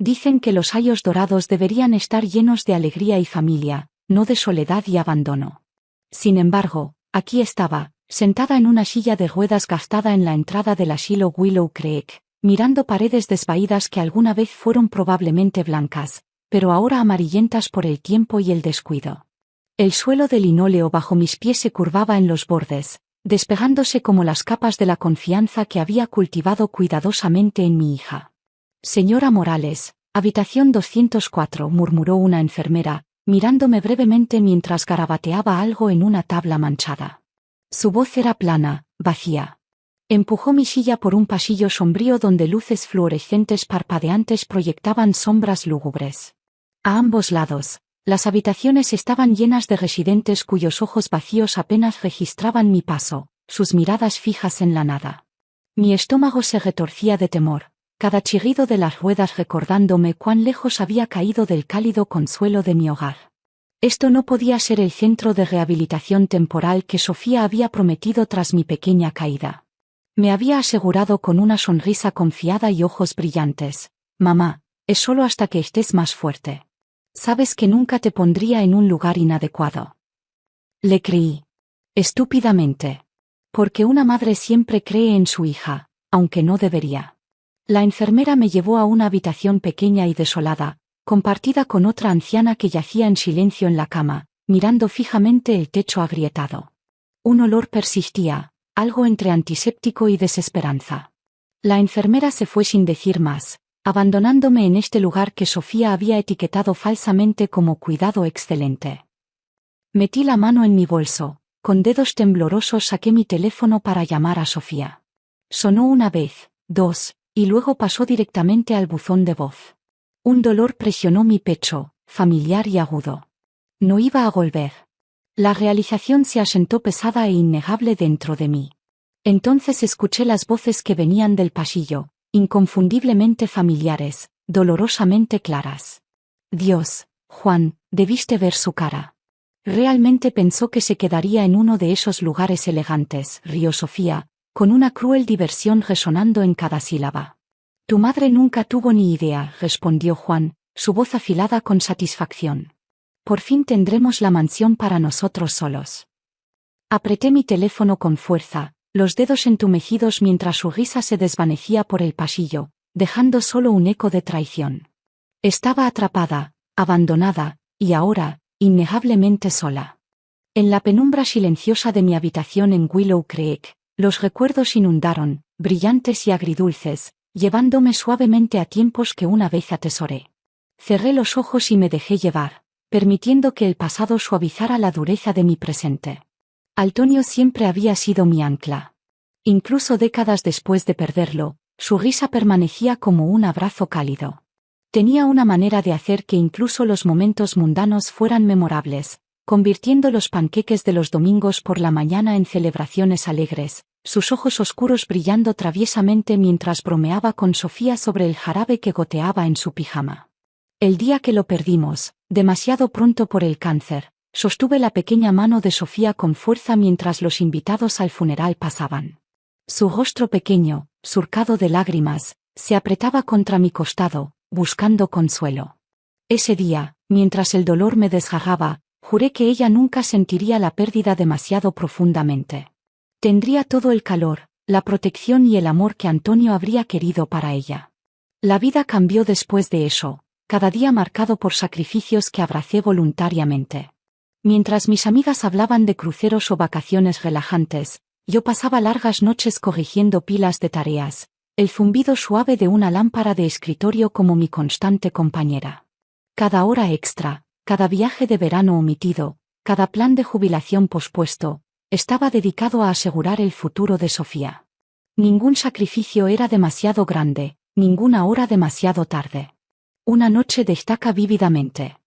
Dicen que los ayos dorados deberían estar llenos de alegría y familia, no de soledad y abandono. Sin embargo, aquí estaba, sentada en una silla de ruedas gastada en la entrada del asilo Willow Creek, mirando paredes desvaídas que alguna vez fueron probablemente blancas, pero ahora amarillentas por el tiempo y el descuido. El suelo de linóleo bajo mis pies se curvaba en los bordes, despegándose como las capas de la confianza que había cultivado cuidadosamente en mi hija. Señora Morales, habitación 204, murmuró una enfermera, mirándome brevemente mientras garabateaba algo en una tabla manchada. Su voz era plana, vacía. Empujó mi silla por un pasillo sombrío donde luces fluorescentes parpadeantes proyectaban sombras lúgubres. A ambos lados, las habitaciones estaban llenas de residentes cuyos ojos vacíos apenas registraban mi paso, sus miradas fijas en la nada. Mi estómago se retorcía de temor, cada chirrido de las ruedas recordándome cuán lejos había caído del cálido consuelo de mi hogar. Esto no podía ser el centro de rehabilitación temporal que Sofía había prometido tras mi pequeña caída. Me había asegurado con una sonrisa confiada y ojos brillantes: «Mamá, es solo hasta que estés más fuerte. Sabes que nunca te pondría en un lugar inadecuado». Le creí. Estúpidamente. Porque una madre siempre cree en su hija, aunque no debería. La enfermera me llevó a una habitación pequeña y desolada, compartida con otra anciana que yacía en silencio en la cama, mirando fijamente el techo agrietado. Un olor persistía, algo entre antiséptico y desesperanza. La enfermera se fue sin decir más, abandonándome en este lugar que Sofía había etiquetado falsamente como cuidado excelente. Metí la mano en mi bolso, con dedos temblorosos saqué mi teléfono para llamar a Sofía. Sonó una vez, dos, y luego pasó directamente al buzón de voz. Un dolor presionó mi pecho, familiar y agudo. No iba a volver. La realización se asentó pesada e innegable dentro de mí. Entonces escuché las voces que venían del pasillo, inconfundiblemente familiares, dolorosamente claras. Dios, Juan, debiste ver su cara. Realmente pensó que se quedaría en uno de esos lugares elegantes, rió Sofía, con una cruel diversión resonando en cada sílaba. Tu madre nunca tuvo ni idea, respondió Juan, su voz afilada con satisfacción. Por fin tendremos la mansión para nosotros solos. Apreté mi teléfono con fuerza, los dedos entumecidos mientras su risa se desvanecía por el pasillo, dejando solo un eco de traición. Estaba atrapada, abandonada, y ahora, innegablemente sola. En la penumbra silenciosa de mi habitación en Willow Creek, los recuerdos inundaron, brillantes y agridulces, llevándome suavemente a tiempos que una vez atesoré. Cerré los ojos y me dejé llevar, permitiendo que el pasado suavizara la dureza de mi presente. Antonio siempre había sido mi ancla. Incluso décadas después de perderlo, su risa permanecía como un abrazo cálido. Tenía una manera de hacer que incluso los momentos mundanos fueran memorables, convirtiendo los panqueques de los domingos por la mañana en celebraciones alegres, sus ojos oscuros brillando traviesamente mientras bromeaba con Sofía sobre el jarabe que goteaba en su pijama. El día que lo perdimos, demasiado pronto por el cáncer, sostuve la pequeña mano de Sofía con fuerza mientras los invitados al funeral pasaban. Su rostro pequeño, surcado de lágrimas, se apretaba contra mi costado, buscando consuelo. Ese día, mientras el dolor me desgarraba, juré que ella nunca sentiría la pérdida demasiado profundamente. Tendría todo el calor, la protección y el amor que Antonio habría querido para ella. La vida cambió después de eso, cada día marcado por sacrificios que abracé voluntariamente. Mientras mis amigas hablaban de cruceros o vacaciones relajantes, yo pasaba largas noches corrigiendo pilas de tareas, el zumbido suave de una lámpara de escritorio como mi constante compañera. Cada hora extra, cada viaje de verano omitido, cada plan de jubilación pospuesto, estaba dedicado a asegurar el futuro de Sofía. Ningún sacrificio era demasiado grande, ninguna hora demasiado tarde. Una noche destaca vívidamente.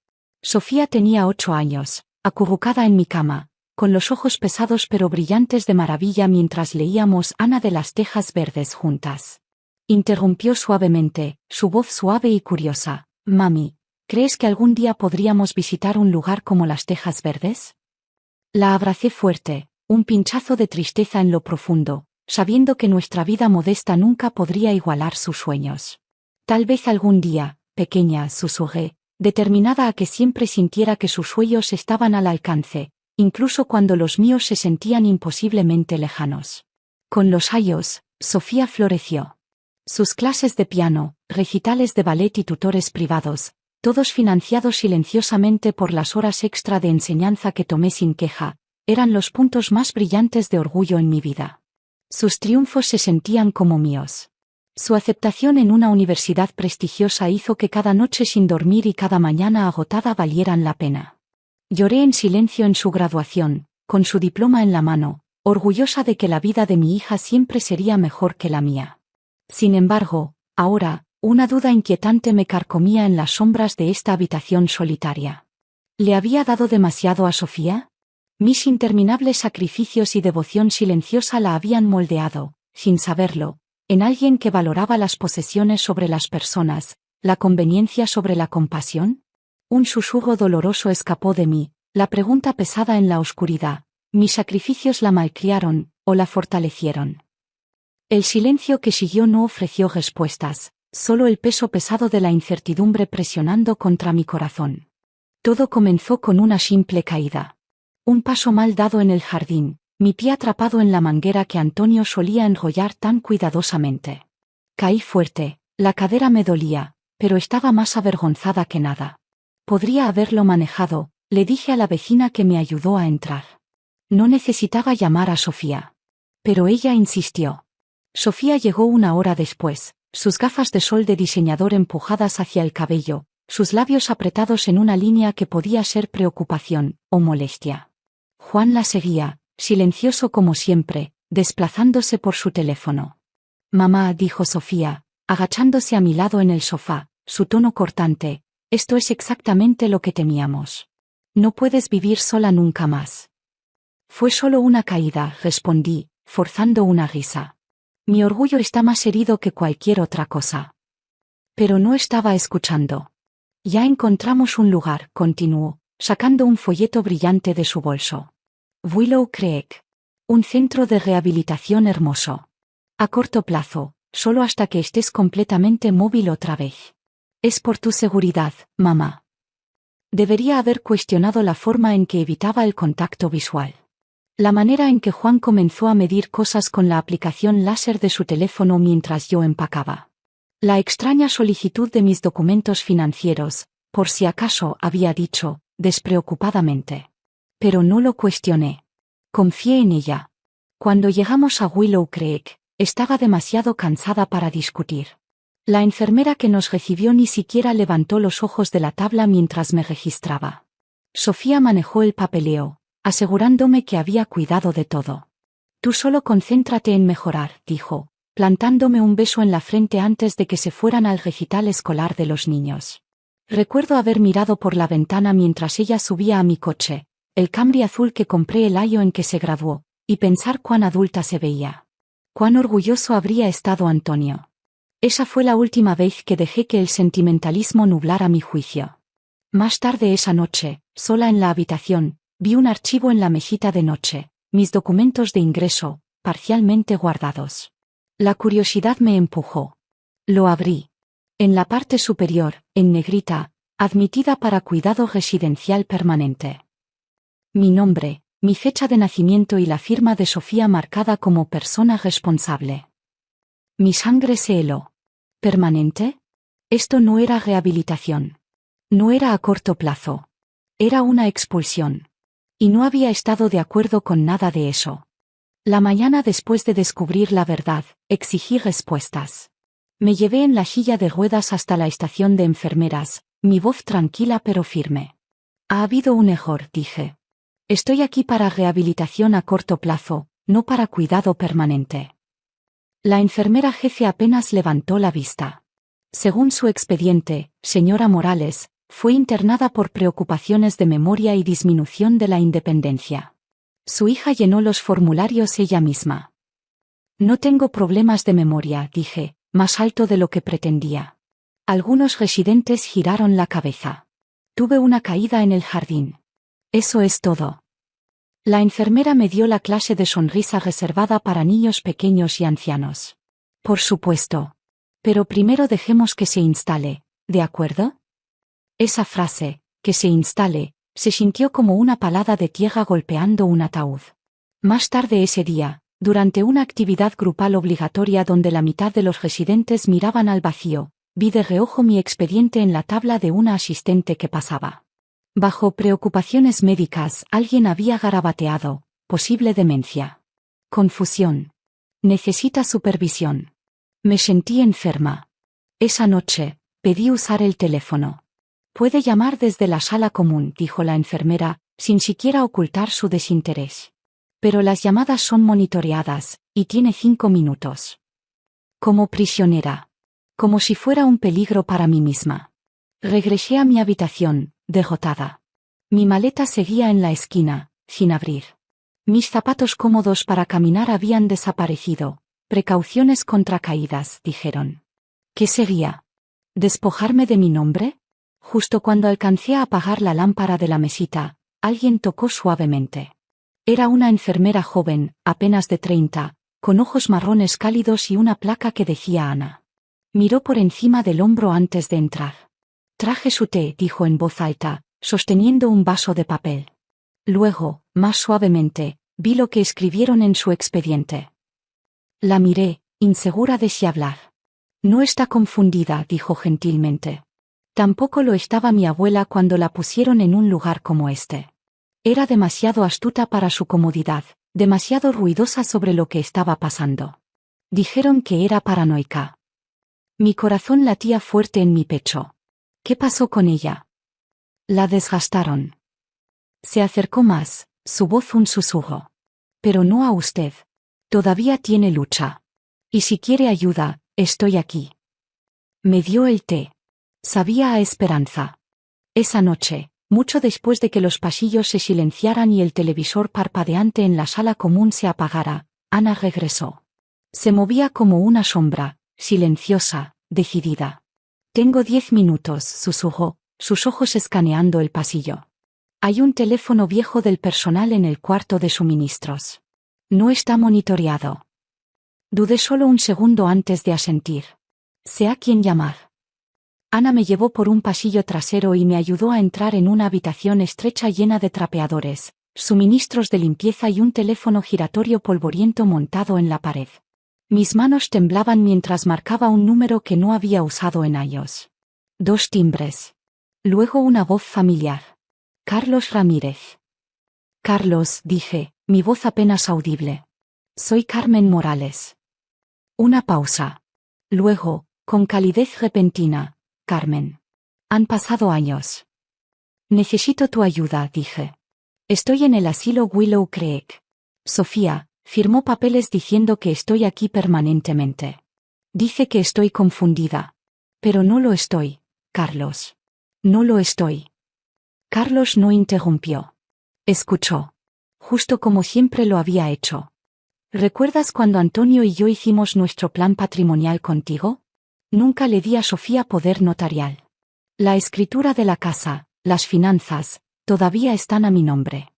Sofía tenía 8 años, acurrucada en mi cama, con los ojos pesados pero brillantes de maravilla mientras leíamos Ana de las Tejas Verdes juntas. Interrumpió suavemente, su voz suave y curiosa. Mami, ¿crees que algún día podríamos visitar un lugar como las Tejas Verdes? La abracé fuerte, un pinchazo de tristeza en lo profundo, sabiendo que nuestra vida modesta nunca podría igualar sus sueños. Tal vez algún día, pequeña, susurré, determinada a que siempre sintiera que sus sueños estaban al alcance, incluso cuando los míos se sentían imposiblemente lejanos. Con los años, Sofía floreció. Sus clases de piano, recitales de ballet y tutores privados, todos financiados silenciosamente por las horas extra de enseñanza que tomé sin queja, eran los puntos más brillantes de orgullo en mi vida. Sus triunfos se sentían como míos. Su aceptación en una universidad prestigiosa hizo que cada noche sin dormir y cada mañana agotada valieran la pena. Lloré en silencio en su graduación, con su diploma en la mano, orgullosa de que la vida de mi hija siempre sería mejor que la mía. Sin embargo, ahora, una duda inquietante me carcomía en las sombras de esta habitación solitaria. ¿Le había dado demasiado a Sofía? Mis interminables sacrificios y devoción silenciosa la habían moldeado, sin saberlo, en alguien que valoraba las posesiones sobre las personas, la conveniencia sobre la compasión. Un susurro doloroso escapó de mí, la pregunta pesada en la oscuridad: ¿mis sacrificios la malcriaron, o la fortalecieron? El silencio que siguió no ofreció respuestas, solo el peso pesado de la incertidumbre presionando contra mi corazón. Todo comenzó con una simple caída. Un paso mal dado en el jardín, mi pie atrapado en la manguera que Antonio solía enrollar tan cuidadosamente. Caí fuerte, la cadera me dolía, pero estaba más avergonzada que nada. Podría haberlo manejado, le dije a la vecina que me ayudó a entrar. No necesitaba llamar a Sofía. Pero ella insistió. Sofía llegó una hora después, sus gafas de sol de diseñador empujadas hacia el cabello, sus labios apretados en una línea que podía ser preocupación o molestia. Juan la seguía, silencioso como siempre, desplazándose por su teléfono. «Mamá», dijo Sofía, agachándose a mi lado en el sofá, su tono cortante, «esto es exactamente lo que temíamos. No puedes vivir sola nunca más». «Fue solo una caída», respondí, forzando una risa. «Mi orgullo está más herido que cualquier otra cosa». Pero no estaba escuchando. «Ya encontramos un lugar», continuó, sacando un folleto brillante de su bolso. «Willow Creek. Un centro de rehabilitación hermoso. A corto plazo, solo hasta que estés completamente móvil otra vez. Es por tu seguridad, mamá». Debería haber cuestionado la forma en que evitaba el contacto visual. La manera en que Juan comenzó a medir cosas con la aplicación láser de su teléfono mientras yo empacaba. La extraña solicitud de mis documentos financieros, por si acaso, había dicho, despreocupadamente. Pero no lo cuestioné. Confié en ella. Cuando llegamos a Willow Creek, estaba demasiado cansada para discutir. La enfermera que nos recibió ni siquiera levantó los ojos de la tabla mientras me registraba. Sofía manejó el papeleo, asegurándome que había cuidado de todo. «Tú solo concéntrate en mejorar», dijo, plantándome un beso en la frente antes de que se fueran al recital escolar de los niños. Recuerdo haber mirado por la ventana mientras ella subía a mi coche, el Camry azul que compré el año en que se graduó, y pensar cuán adulta se veía. Cuán orgulloso habría estado Antonio. Esa fue la última vez que dejé que el sentimentalismo nublara mi juicio. Más tarde esa noche, sola en la habitación, vi un archivo en la mesita de noche, mis documentos de ingreso, parcialmente guardados. La curiosidad me empujó. Lo abrí. En la parte superior, en negrita, admitida para cuidado residencial permanente. Mi nombre, mi fecha de nacimiento y la firma de Sofía marcada como persona responsable. Mi sangre se heló. ¿Permanente? Esto no era rehabilitación. No era a corto plazo. Era una expulsión. Y no había estado de acuerdo con nada de eso. La mañana después de descubrir la verdad, exigí respuestas. Me llevé en la silla de ruedas hasta la estación de enfermeras, mi voz tranquila pero firme. «Ha habido un error», dije. «Estoy aquí para rehabilitación a corto plazo, no para cuidado permanente». La enfermera jefe apenas levantó la vista. Según su expediente, señora Morales, fue internada por preocupaciones de memoria y disminución de la independencia. Su hija llenó los formularios ella misma. «No tengo problemas de memoria», dije, más alto de lo que pretendía. Algunos residentes giraron la cabeza. «Tuve una caída en el jardín. Eso es todo». La enfermera me dio la clase de sonrisa reservada para niños pequeños y ancianos. «Por supuesto. Pero primero dejemos que se instale», ¿De acuerdo? Esa frase, que se instale, se sintió como una palada de tierra golpeando un ataúd. Más tarde ese día, durante una actividad grupal obligatoria donde la mitad de los residentes miraban al vacío, vi de reojo mi expediente en la tabla de una asistente que pasaba. Bajo preocupaciones médicas, alguien había garabateado, posible demencia. Confusión. Necesita supervisión. Me sentí enferma. Esa noche, pedí usar el teléfono. Puede llamar desde la sala común, dijo la enfermera, sin siquiera ocultar su desinterés. Pero las llamadas son monitoreadas, y tiene 5 minutos. Como prisionera. Como si fuera un peligro para mí misma. Regresé a mi habitación, derrotada. Mi maleta seguía en la esquina, sin abrir. Mis zapatos cómodos para caminar habían desaparecido. Precauciones contra caídas, dijeron. ¿Qué seguía? ¿Despojarme de mi nombre? Justo cuando alcancé a apagar la lámpara de la mesita, alguien tocó suavemente. Era una enfermera joven, apenas de 30, con ojos marrones cálidos y una placa que decía Ana. Miró por encima del hombro antes de entrar. Traje su té, dijo en voz alta, sosteniendo un vaso de papel. Luego, más suavemente, vi lo que escribieron en su expediente. La miré, insegura de si hablar. No está confundida, dijo gentilmente. Tampoco lo estaba mi abuela cuando la pusieron en un lugar como este. Era demasiado astuta para su comodidad, demasiado ruidosa sobre lo que estaba pasando. Dijeron que era paranoica. Mi corazón latía fuerte en mi pecho. ¿Qué pasó con ella? La desgastaron. Se acercó más, su voz un susurro. Pero no a usted. Todavía tiene lucha. Y si quiere ayuda, estoy aquí. Me dio el té. Sabía a esperanza. Esa noche, mucho después de que los pasillos se silenciaran y el televisor parpadeante en la sala común se apagara, Ana regresó. Se movía como una sombra, silenciosa, decidida. Tengo 10 minutos, susurró, sus ojos escaneando el pasillo. Hay un teléfono viejo del personal en el cuarto de suministros. No está monitoreado. Dudé solo un segundo antes de asentir. Sé a quién llamar. Ana me llevó por un pasillo trasero y me ayudó a entrar en una habitación estrecha llena de trapeadores, suministros de limpieza y un teléfono giratorio polvoriento montado en la pared. Mis manos temblaban mientras marcaba un número que no había usado en años. 2 timbres. Luego una voz familiar. Carlos Ramírez. Carlos, dije, mi voz apenas audible. Soy Carmen Morales. Una pausa. Luego, con calidez repentina. Carmen. Han pasado años. Necesito tu ayuda, dije. Estoy en el asilo Willow Creek. Sofía firmó papeles diciendo que estoy aquí permanentemente. Dice que estoy confundida. Pero no lo estoy, Carlos. No lo estoy. Carlos no interrumpió. Escuchó. Justo como siempre lo había hecho. ¿Recuerdas cuando Antonio y yo hicimos nuestro plan patrimonial contigo? Nunca le di a Sofía poder notarial. La escritura de la casa, las finanzas, todavía están a mi nombre.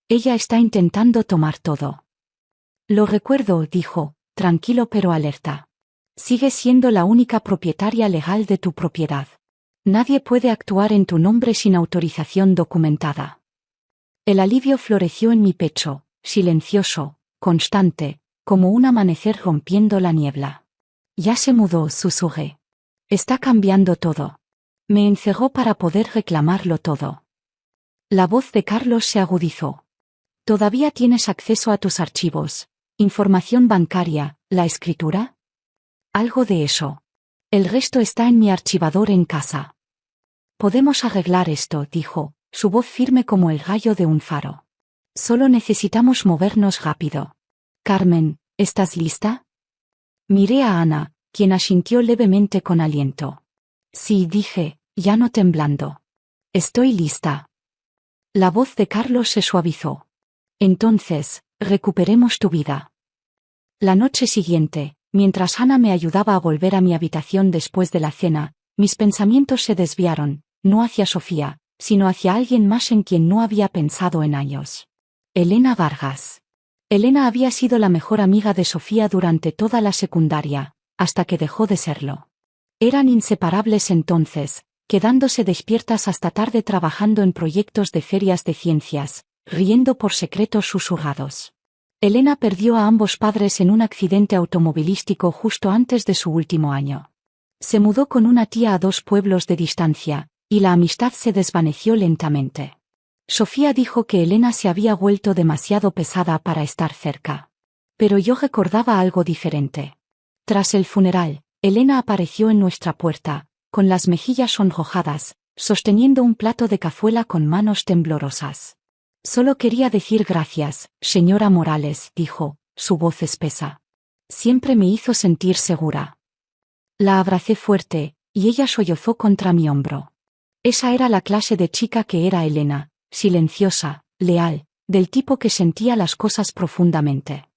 Ella está intentando tomar todo. Lo recuerdo, dijo, tranquilo pero alerta. Sigues siendo la única propietaria legal de tu propiedad. Nadie puede actuar en tu nombre sin autorización documentada. El alivio floreció en mi pecho, silencioso, constante, como un amanecer rompiendo la niebla. Ya se mudó, susurré. Está cambiando todo. Me encerró para poder reclamarlo todo. La voz de Carlos se agudizó. ¿Todavía tienes acceso a tus archivos, información bancaria, la escritura? Algo de eso. El resto está en mi archivador en casa. Podemos arreglar esto, dijo, su voz firme como el rayo de un faro. Solo necesitamos movernos rápido. Carmen, ¿estás lista? Miré a Ana, quien asintió levemente con aliento. Sí, dije, ya no temblando. Estoy lista. La voz de Carlos se suavizó. Entonces, recuperemos tu vida. La noche siguiente, mientras Ana me ayudaba a volver a mi habitación después de la cena, mis pensamientos se desviaron, no hacia Sofía, sino hacia alguien más en quien no había pensado en años. Elena Vargas. Elena había sido la mejor amiga de Sofía durante toda la secundaria, hasta que dejó de serlo. Eran inseparables entonces, quedándose despiertas hasta tarde trabajando en proyectos de ferias de ciencias, riendo por secretos susurrados. Elena perdió a ambos padres en un accidente automovilístico justo antes de su último año. Se mudó con una tía a 2 pueblos de distancia, y la amistad se desvaneció lentamente. Sofía dijo que Elena se había vuelto demasiado pesada para estar cerca. Pero yo recordaba algo diferente. Tras el funeral, Elena apareció en nuestra puerta, con las mejillas sonrojadas, sosteniendo un plato de cazuela con manos temblorosas. Solo quería decir gracias, señora Morales, dijo, su voz espesa. Siempre me hizo sentir segura. La abracé fuerte, y ella sollozó contra mi hombro. Esa era la clase de chica que era Elena, silenciosa, leal, del tipo que sentía las cosas profundamente.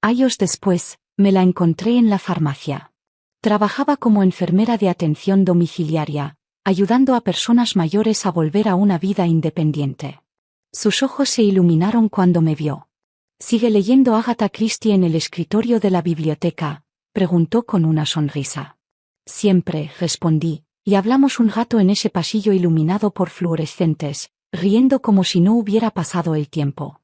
Años después, me la encontré en la farmacia. Trabajaba como enfermera de atención domiciliaria, ayudando a personas mayores a volver a una vida independiente. Sus ojos se iluminaron cuando me vio. ¿Sigue leyendo Agatha Christie en el escritorio de la biblioteca?, preguntó con una sonrisa. Siempre, respondí, y hablamos un rato en ese pasillo iluminado por fluorescentes, riendo como si no hubiera pasado el tiempo.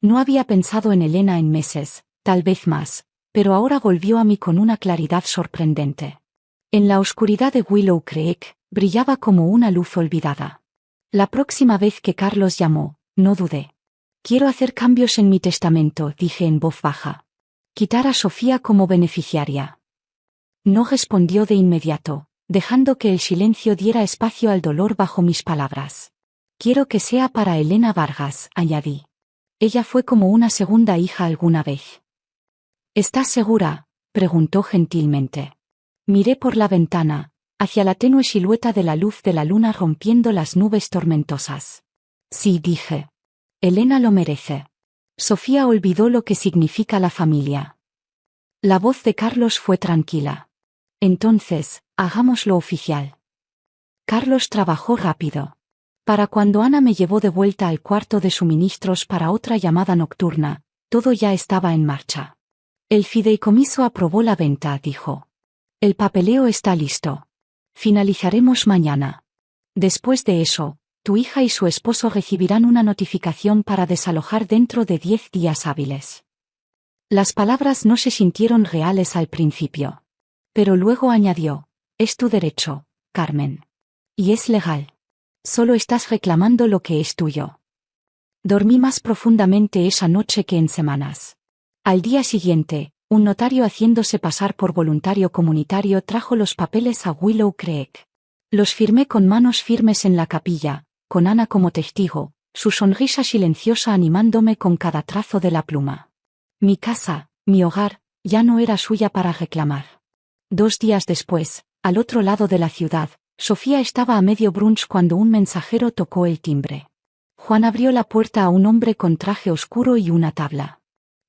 No había pensado en Elena en meses, tal vez más, pero ahora volvió a mí con una claridad sorprendente. En la oscuridad de Willow Creek, brillaba como una luz olvidada. La próxima vez que Carlos llamó, no dudé. Quiero hacer cambios en mi testamento, dije en voz baja. Quitar a Sofía como beneficiaria. No respondió de inmediato, dejando que el silencio diera espacio al dolor bajo mis palabras. Quiero que sea para Elena Vargas, añadí. Ella fue como una segunda hija alguna vez. ¿Estás segura?, preguntó gentilmente. Miré por la ventana, hacia la tenue silueta de la luz de la luna rompiendo las nubes tormentosas. Sí, dije. Elena lo merece. Sofía olvidó lo que significa la familia. La voz de Carlos fue tranquila. Entonces, hagámoslo oficial. Carlos trabajó rápido. Para cuando Ana me llevó de vuelta al cuarto de suministros para otra llamada nocturna, todo ya estaba en marcha. El fideicomiso aprobó la venta, dijo. El papeleo está listo. Finalizaremos mañana. Después de eso, tu hija y su esposo recibirán una notificación para desalojar dentro de 10 días hábiles. Las palabras no se sintieron reales al principio. Pero luego añadió, es tu derecho, Carmen. Y es legal. Solo estás reclamando lo que es tuyo. Dormí más profundamente esa noche que en semanas. Al día siguiente, un notario haciéndose pasar por voluntario comunitario trajo los papeles a Willow Creek. Los firmé con manos firmes en la capilla, con Ana como testigo, su sonrisa silenciosa animándome con cada trazo de la pluma. Mi casa, mi hogar, ya no era suya para reclamar. 2 días después, al otro lado de la ciudad, Sofía estaba a medio brunch cuando un mensajero tocó el timbre. Juan abrió la puerta a un hombre con traje oscuro y una tabla.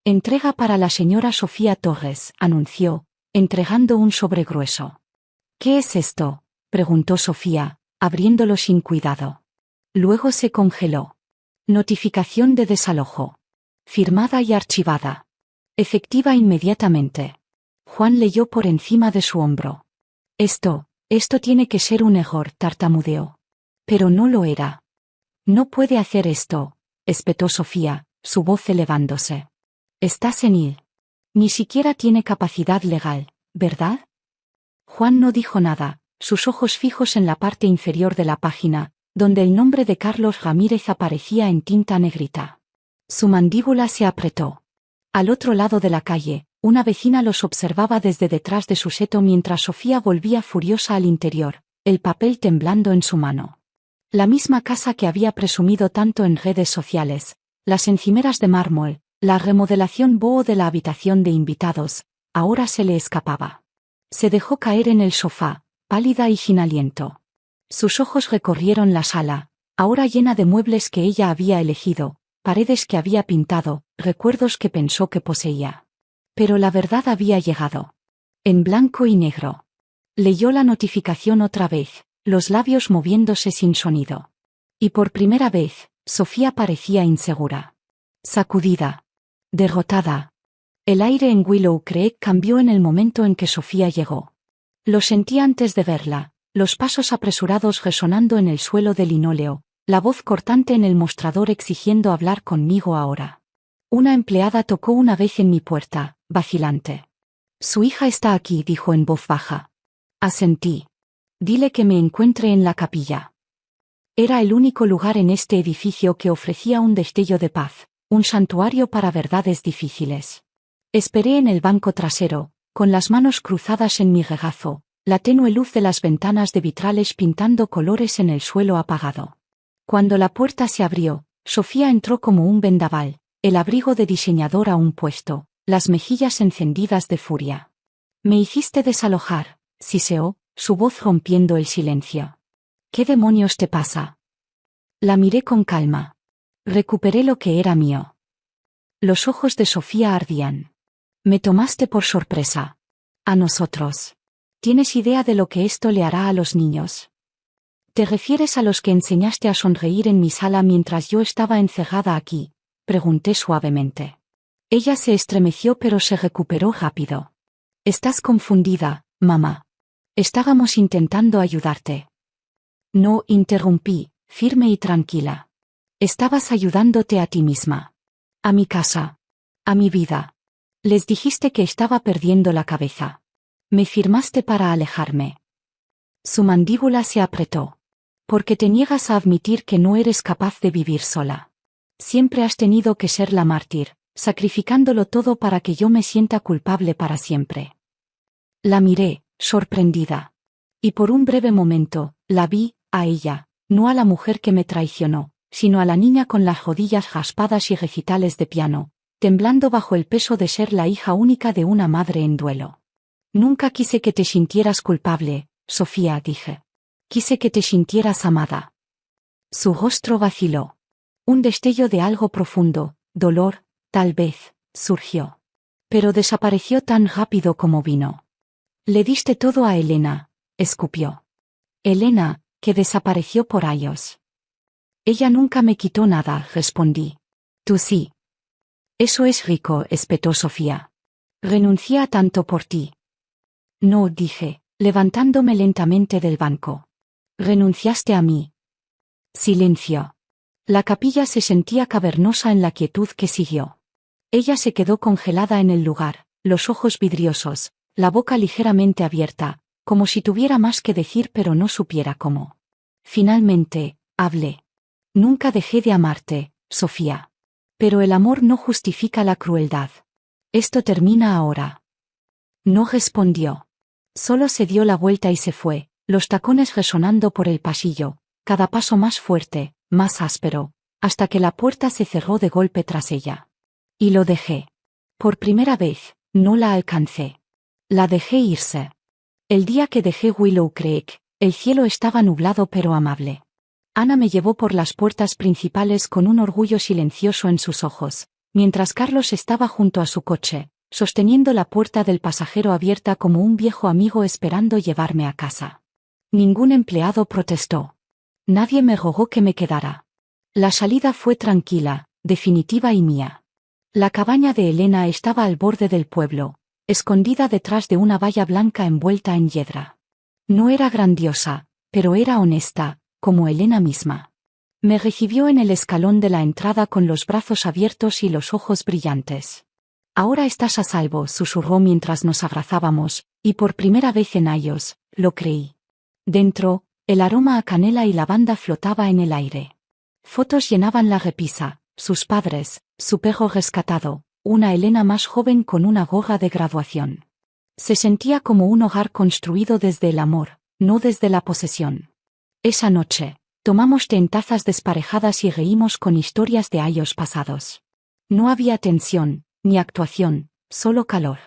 Entrega para la señora Sofía Torres, anunció, entregando un sobre grueso. ¿Qué es esto?, preguntó Sofía, abriéndolo sin cuidado. Luego se congeló. Notificación de desalojo. Firmada y archivada. Efectiva inmediatamente. Juan leyó por encima de su hombro. Esto tiene que ser un error, tartamudeó. Pero no lo era. No puede hacer esto, espetó Sofía, su voz elevándose. Está senil. Ni siquiera tiene capacidad legal, ¿verdad? Juan no dijo nada, sus ojos fijos en la parte inferior de la página, donde el nombre de Carlos Ramírez aparecía en tinta negrita. Su mandíbula se apretó. Al otro lado de la calle, una vecina los observaba desde detrás de su seto mientras Sofía volvía furiosa al interior, el papel temblando en su mano. La misma casa que había presumido tanto en redes sociales, las encimeras de mármol, la remodelación boho de la habitación de invitados, ahora se le escapaba. Se dejó caer en el sofá, pálida y sin aliento. Sus ojos recorrieron la sala, ahora llena de muebles que ella había elegido, paredes que había pintado, recuerdos que pensó que poseía. Pero la verdad había llegado. En blanco y negro. Leyó la notificación otra vez, los labios moviéndose sin sonido. Y por primera vez, Sofía parecía insegura. Sacudida. Derrotada. El aire en Willow Creek cambió en el momento en que Sofía llegó. Lo sentí antes de verla, los pasos apresurados resonando en el suelo de linóleo, la voz cortante en el mostrador exigiendo hablar conmigo ahora. Una empleada tocó una vez en mi puerta, vacilante. «Su hija está aquí», dijo en voz baja. Asentí. «Dile que me encuentre en la capilla». Era el único lugar en este edificio que ofrecía un destello de paz, un santuario para verdades difíciles. Esperé en el banco trasero, con las manos cruzadas en mi regazo, la tenue luz de las ventanas de vitrales pintando colores en el suelo apagado. Cuando la puerta se abrió, Sofía entró como un vendaval, el abrigo de diseñador aún puesto, las mejillas encendidas de furia. «Me hiciste desalojar», siseó, su voz rompiendo el silencio. «¿Qué demonios te pasa?» La miré con calma. Recuperé lo que era mío. Los ojos de Sofía ardían. «Me tomaste por sorpresa. A nosotros. ¿Tienes idea de lo que esto le hará a los niños?» «¿Te refieres a los que enseñaste a sonreír en mi sala mientras yo estaba encerrada aquí?», pregunté suavemente. Ella se estremeció pero se recuperó rápido. «Estás confundida, mamá. Estábamos intentando ayudarte». «No», interrumpí, firme y tranquila. «Estabas ayudándote a ti misma. A mi casa. A mi vida. Les dijiste que estaba perdiendo la cabeza. Me firmaste para alejarme». Su mandíbula se apretó. «Porque te niegas a admitir que no eres capaz de vivir sola. Siempre has tenido que ser la mártir, sacrificándolo todo para que yo me sienta culpable para siempre». La miré, sorprendida. Y por un breve momento, la vi, a ella, no a la mujer que me traicionó, sino a la niña con las rodillas raspadas y recitales de piano, temblando bajo el peso de ser la hija única de una madre en duelo. «Nunca quise que te sintieras culpable, Sofía», dije. «Quise que te sintieras amada». Su rostro vaciló. Un destello de algo profundo, dolor, tal vez, surgió. Pero desapareció tan rápido como vino. «Le diste todo a Elena», escupió. «Elena, que desapareció por años». «Ella nunca me quitó nada», respondí. «Tú sí». «Eso es rico», espetó Sofía. «Renuncié a tanto por ti». «No», dije, levantándome lentamente del banco. «Renunciaste a mí». Silencio. La capilla se sentía cavernosa en la quietud que siguió. Ella se quedó congelada en el lugar, los ojos vidriosos, la boca ligeramente abierta, como si tuviera más que decir pero no supiera cómo. Finalmente, hablé. «Nunca dejé de amarte, Sofía. Pero el amor no justifica la crueldad. Esto termina ahora». No respondió. Solo se dio la vuelta y se fue, los tacones resonando por el pasillo, cada paso más fuerte, más áspero, hasta que la puerta se cerró de golpe tras ella. Y lo dejé. Por primera vez, no la alcancé. La dejé irse. El día que dejé Willow Creek, el cielo estaba nublado pero amable. Ana me llevó por las puertas principales con un orgullo silencioso en sus ojos, mientras Carlos estaba junto a su coche, sosteniendo la puerta del pasajero abierta como un viejo amigo esperando llevarme a casa. Ningún empleado protestó. Nadie me rogó que me quedara. La salida fue tranquila, definitiva y mía. La cabaña de Elena estaba al borde del pueblo, escondida detrás de una valla blanca envuelta en hiedra. No era grandiosa, pero era honesta, como Elena misma. Me recibió en el escalón de la entrada con los brazos abiertos y los ojos brillantes. «Ahora estás a salvo», susurró mientras nos abrazábamos, y por primera vez en años, lo creí. Dentro, el aroma a canela y lavanda flotaba en el aire. Fotos llenaban la repisa, sus padres, su perro rescatado, una Elena más joven con una gorra de graduación. Se sentía como un hogar construido desde el amor, no desde la posesión. Esa noche, tomamos té en tazas desparejadas y reímos con historias de años pasados. No había tensión, ni actuación, solo calor.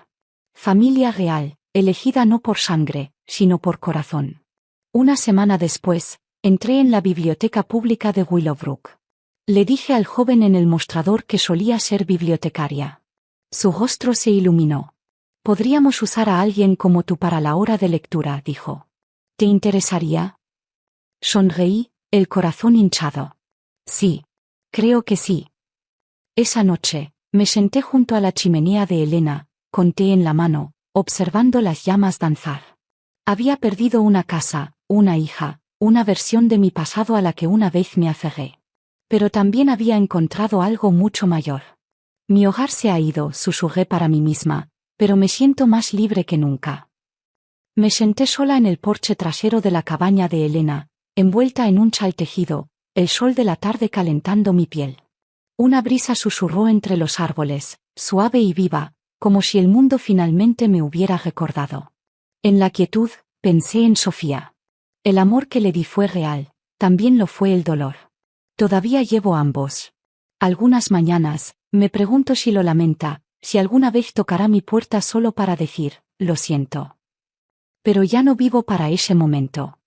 Familia real, elegida no por sangre, sino por corazón. Una semana después, entré en la biblioteca pública de Willowbrook. Le dije al joven en el mostrador que solía ser bibliotecaria. Su rostro se iluminó. «Podríamos usar a alguien como tú para la hora de lectura», dijo. «¿Te interesaría?» Sonreí, el corazón hinchado. «Sí. Creo que sí». Esa noche, me senté junto a la chimenea de Elena, con té en la mano, observando las llamas danzar. Había perdido una casa, una hija, una versión de mi pasado a la que una vez me aferré. Pero también había encontrado algo mucho mayor. Mi hogar se ha ido, susurré para mí misma, pero me siento más libre que nunca. Me senté sola en el porche trasero de la cabaña de Elena, envuelta en un chal tejido, el sol de la tarde calentando mi piel. Una brisa susurró entre los árboles, suave y viva, como si el mundo finalmente me hubiera recordado. En la quietud, pensé en Sofía. El amor que le di fue real, también lo fue el dolor. Todavía llevo ambos. Algunas mañanas, me pregunto si lo lamenta, si alguna vez tocará mi puerta solo para decir, lo siento. Pero ya no vivo para ese momento.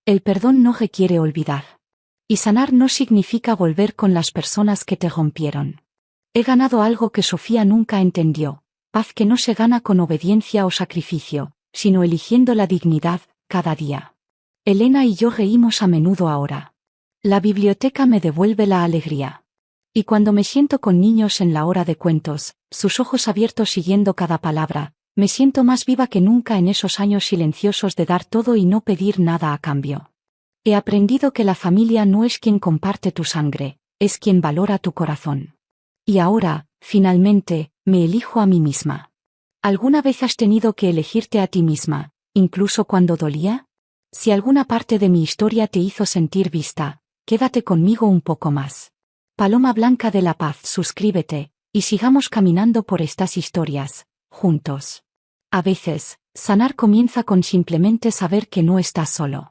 El perdón no requiere olvidar. Y sanar no significa volver con las personas que te rompieron. He ganado algo que Sofía nunca entendió, paz que no se gana con obediencia o sacrificio, sino eligiendo la dignidad, cada día. Elena y yo reímos a menudo ahora. La biblioteca me devuelve la alegría. Y cuando me siento con niños en la hora de cuentos, sus ojos abiertos siguiendo cada palabra, me siento más viva que nunca en esos años silenciosos de dar todo y no pedir nada a cambio. He aprendido que la familia no es quien comparte tu sangre, es quien valora tu corazón. Y ahora, finalmente, me elijo a mí misma. ¿Alguna vez has tenido que elegirte a ti misma, incluso cuando dolía? Si alguna parte de mi historia te hizo sentir vista, quédate conmigo un poco más. Paloma Blanca de la Paz, suscríbete, y sigamos caminando por estas historias, juntos. A veces, sanar comienza con simplemente saber que no estás solo.